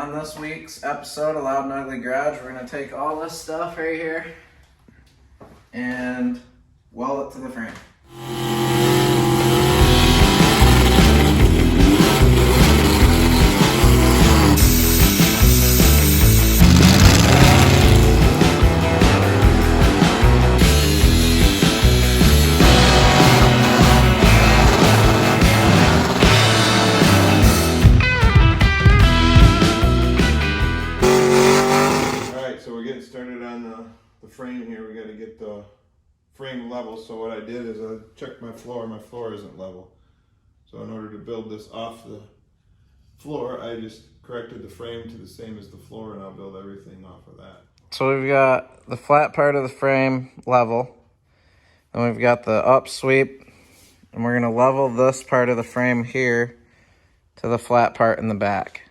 On this week's episode of Loud and Ugly Garage, we're going to take all this stuff right here and weld it to the frame. Started on the frame here. We got to get the frame level. So what I did is I checked my floor. My floor isn't level. So in order to build this off the floor, I just corrected the frame to the same as the floor, and I'll build everything off of that. So we've got the flat part of the frame level, and we've got the up sweep, and we're going to level this part of the frame here to the flat part in the back.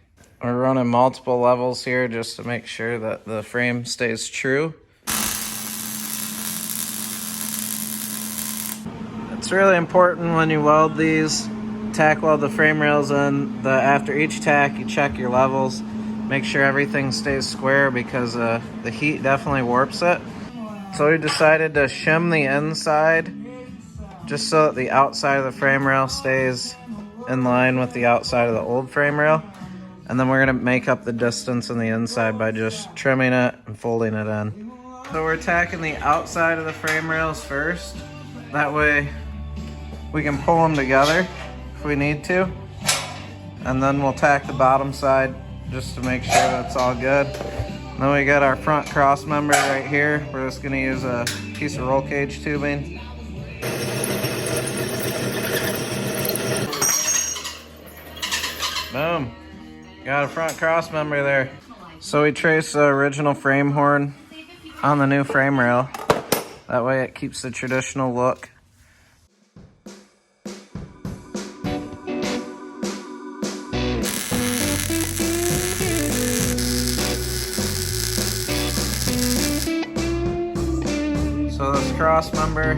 We're running multiple levels here just to make sure that the frame stays true. It's really important when you weld these, tack weld the frame rails in, after each tack you check your levels, make sure everything stays square because the heat definitely warps it. So we decided to shim the inside just so that the outside of the frame rail stays in line with the outside of the old frame rail. And then we're gonna make up the distance on the inside by just trimming it and folding it in. So we're tacking the outside of the frame rails first. That way we can pull them together if we need to. And then we'll tack the bottom side just to make sure that's all good. And then we got our front cross member right here. We're just gonna use a piece of roll cage tubing. Boom. Got a front cross member there. So we traced the original frame horn on the new frame rail. That way it keeps the traditional look. So this cross member,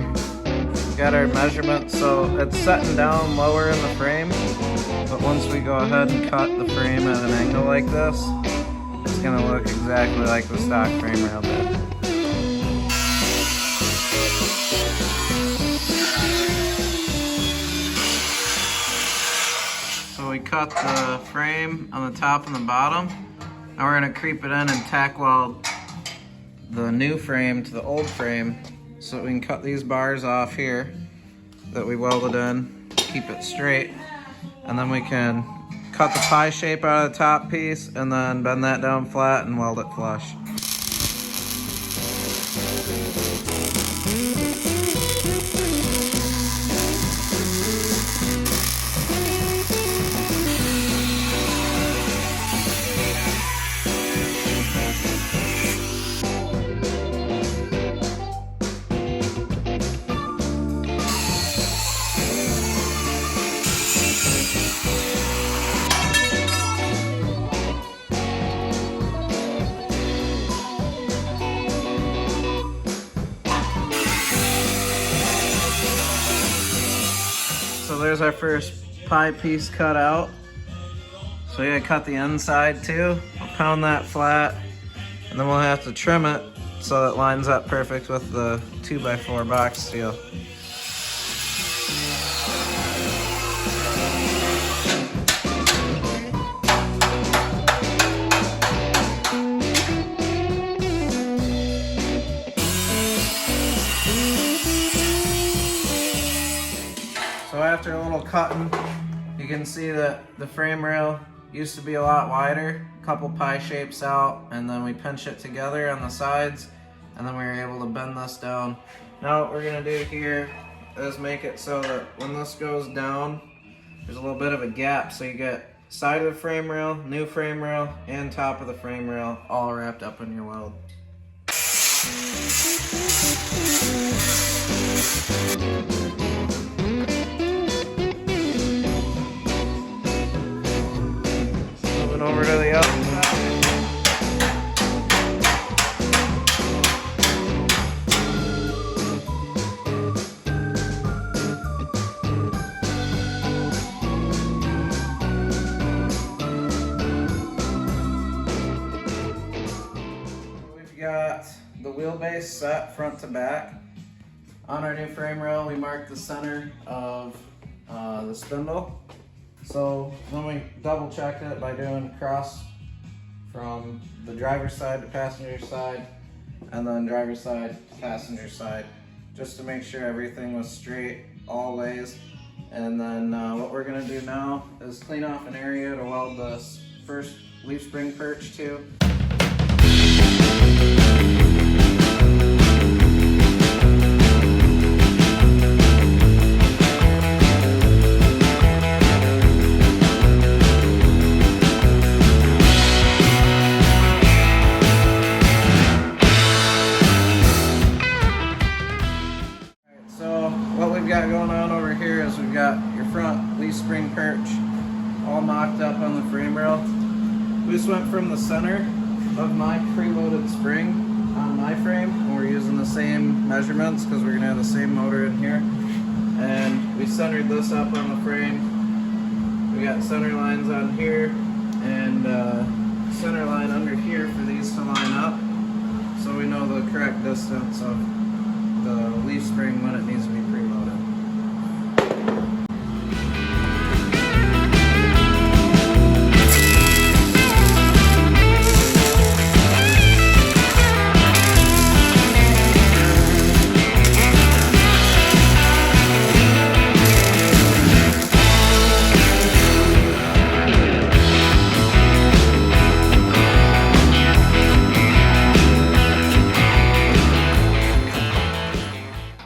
got our measurement, so it's setting down lower in the frame. But once we go ahead and cut the frame at an angle like this, it's going to look exactly like the stock frame rail did. So we cut the frame on the top and the bottom. Now we're going to creep it in and tack weld the new frame to the old frame so that we can cut these bars off here that we welded in, keep it straight. And then we can cut the pie shape out of the top piece and then bend that down flat and weld it flush. So there's our first pie piece cut out. So you gotta cut the inside too. We'll pound that flat, and then we'll have to trim it so that it lines up perfect with the 2x4 box steel. So after a little cutting, you can see that the frame rail used to be a lot wider, a couple pie shapes out, and then we pinch it together on the sides, and then we were able to bend this down. Now what we're gonna do here is make it so that when this goes down, there's a little bit of a gap, so you get side of the frame rail, new frame rail, and top of the frame rail all wrapped up in your weld. Over to the other side. got the wheelbase set front to back. On our new frame rail, we marked the center of the spindle. So then we double checked it by doing cross from the driver's side to passenger side, and then driver's side to passenger side, just to make sure everything was straight all ways. And then what we're gonna do now is clean off an area to weld this first leaf spring perch to. What we've got going on over here is we've got your front leaf spring perch all knocked up on the frame rail. We just went from the center of my preloaded spring on my frame, and we're using the same measurements because we're going to have the same motor in here. And we centered this up on the frame. We got center lines on here and center line under here for these to line up, so we know the correct distance of the leaf spring when it needs to be preloaded.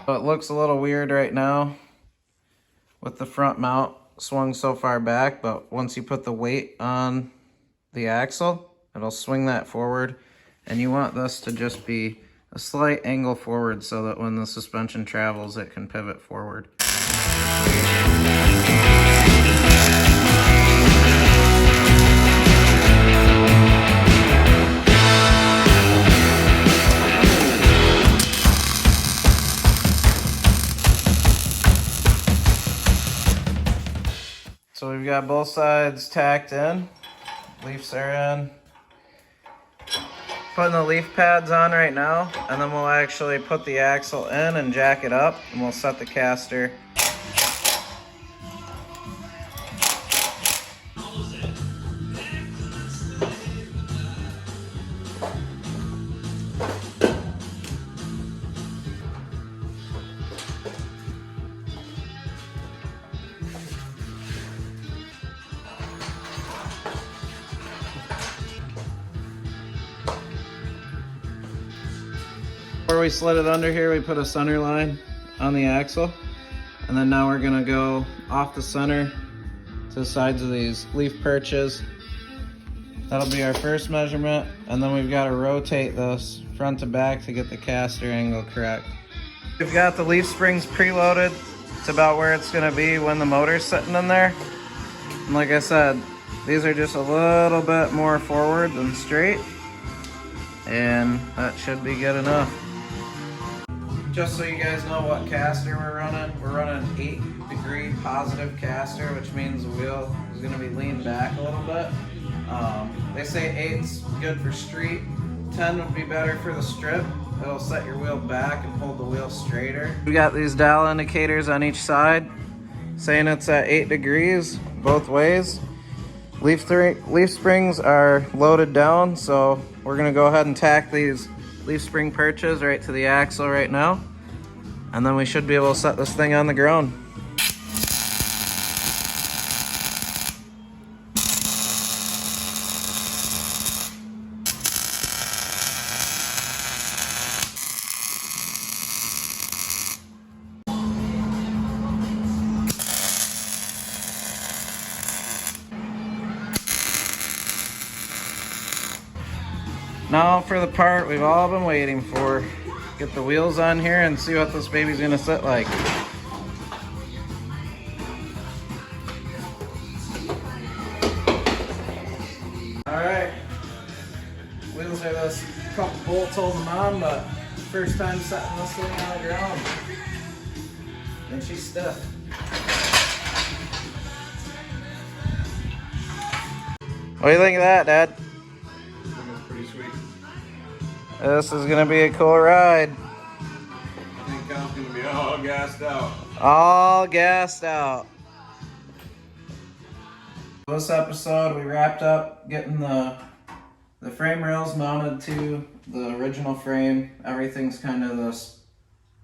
It looks a little weird right now with the front mount swung so far back, but once you put the weight on the axle, it'll swing that forward, and you want this to just be a slight angle forward so that when the suspension travels, it can pivot forward. So we've got both sides tacked in, leafs are in. Putting the leaf pads on right now, and then we'll actually put the axle in and jack it up, and we'll set the caster. Before we slid it under here, we put a center line on the axle, and then now we're gonna go off the center to the sides of these leaf perches. That'll be our first measurement, and then we've got to rotate this front to back to get the caster angle correct. We've got the leaf springs preloaded to about where it's gonna be when the motor's sitting in there. And like I said, these are just a little bit more forward than straight, and that should be good enough. Just so you guys know what caster we're running an 8-degree positive caster, which means the wheel is going to be leaned back a little bit. They say 8's good for street, 10 would be better for the strip. It'll set your wheel back and hold the wheel straighter. We got these dial indicators on each side saying it's at 8 degrees both ways. Leaf springs are loaded down, so we're going to go ahead and tack these leaf spring perches right to the axle right now, and then we should be able to set this thing on the ground. Now for the part we've all been waiting for. Get the wheels on here and see what this baby's gonna sit like. Alright, wheels are this couple bolts holding them on, but first time setting this thing on the ground. And she's stiff. What do you think of that, Dad? Pretty sweet. This is gonna be a cool ride. I think Cal's gonna be all gassed out. All gassed out. This episode, we wrapped up getting the frame rails mounted to the original frame. Everything's kind of this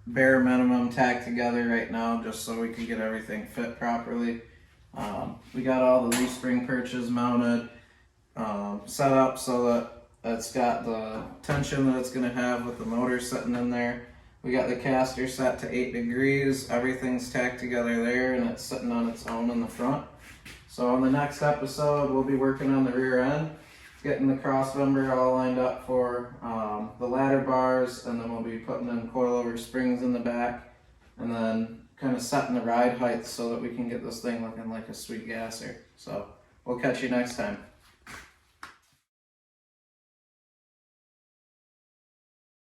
bare minimum tacked together right now, just so we can get everything fit properly. We got all the leaf spring perches mounted, set up so that it's got the tension that it's going to have with the motor sitting in there. We got the caster set to 8 degrees. Everything's tacked together there, and it's sitting on its own in the front. So in the next episode, we'll be working on the rear end, getting the crossmember all lined up for the ladder bars, and then we'll be putting in coilover springs in the back, and then kind of setting the ride height so that we can get this thing looking like a sweet gasser. So we'll catch you next time.